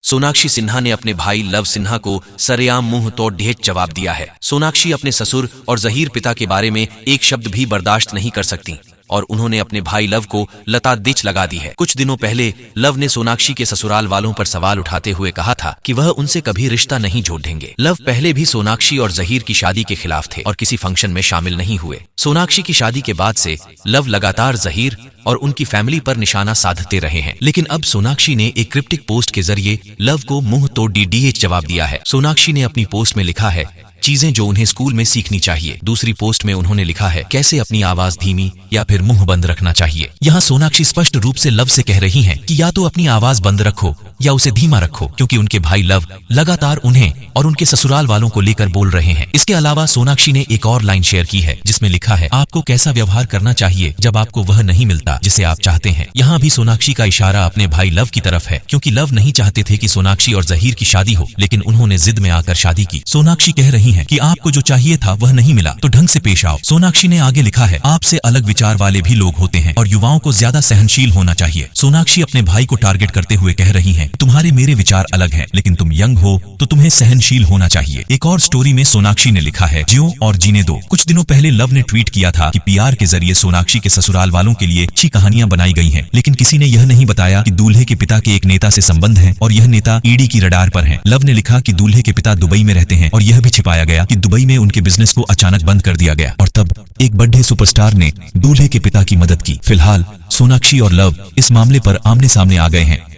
सोनाक्षी सिन्हा ने अपने भाई लव सिन्हा को सरेआम मुंह तोड़ ढेर जवाब दिया है। सोनाक्षी अपने ससुर और जहीर पिता के बारे में एक शब्द भी बर्दाश्त नहीं कर सकती और उन्होंने अपने भाई लव को लता दिच लगा दी है। कुछ दिनों पहले लव ने सोनाक्षी के ससुराल वालों पर सवाल उठाते हुए कहा था कि वह उनसे कभी रिश्ता नहीं जोड़ेंगे। लव पहले भी सोनाक्षी और जहीर की शादी के खिलाफ थे और किसी फंक्शन में शामिल नहीं हुए। सोनाक्षी की शादी के बाद से लव लगातार जहीर और उनकी फैमिली पर निशाना साधते रहे हैं, लेकिन अब सोनाक्षी ने एक क्रिप्टिक पोस्ट के जरिए लव को मुंह तोड़ डीडीएच जवाब दिया है। सोनाक्षी ने अपनी पोस्ट में लिखा है चीजें जो उन्हें स्कूल में सीखनी चाहिए। दूसरी पोस्ट में उन्होंने लिखा है कैसे अपनी आवाज धीमी या फिर मुंह बंद रखना चाहिए। यहाँ सोनाक्षी स्पष्ट रूप से लव से कह रही हैं कि या तो अपनी आवाज बंद रखो या उसे धीमा रखो, क्योंकि उनके भाई लव लगातार उन्हें और उनके ससुराल वालों को लेकर बोल रहे हैं। इसके अलावा सोनाक्षी ने एक और लाइन शेयर की है जिसमें लिखा है आपको कैसा व्यवहार करना चाहिए जब आपको वह नहीं मिलता जिसे आप चाहते हैं। यहाँ भी सोनाक्षी का इशारा अपने भाई लव की तरफ है, क्योंकि लव नहीं चाहते थे कि सोनाक्षी और जहीर की शादी हो, लेकिन उन्होंने जिद में आकर शादी की। सोनाक्षी कह रही हैं कि आपको जो चाहिए था वह नहीं मिला तो ढंग से पेश आओ। सोनाक्षी ने आगे लिखा है आपसे अलग विचार वाले भी लोग होते हैं और युवाओं को ज्यादा सहनशील होना चाहिए। सोनाक्षी अपने भाई को टारगेट करते हुए कह रही हैं तुम्हारे मेरे विचार अलग हैं, लेकिन तुम यंग हो तो तुम्हें सहनशील होना चाहिए। एक और स्टोरी में सोनाक्षी ने लिखा है जियो और जीने दो। कुछ दिनों पहले लव ने ट्वीट किया था कि पीआर के जरिए सोनाक्षी के ससुराल वालों के लिए अच्छी कहानियां बनाई गई हैं, लेकिन किसी ने यह नहीं बताया कि दूल्हे के पिता के एक नेता से संबंध है और यह नेता ईडी की रडार पर है। लव ने लिखा कि दूल्हे के पिता दुबई में रहते हैं और यह भी छिपाया गया कि दुबई में उनके बिजनेस को अचानक बंद कर दिया गया और तब एक बड़े सुपरस्टार ने दूल्हे के पिता की मदद की। फिलहाल सोनाक्षी और लव इस मामले पर आमने सामने आ गए हैं।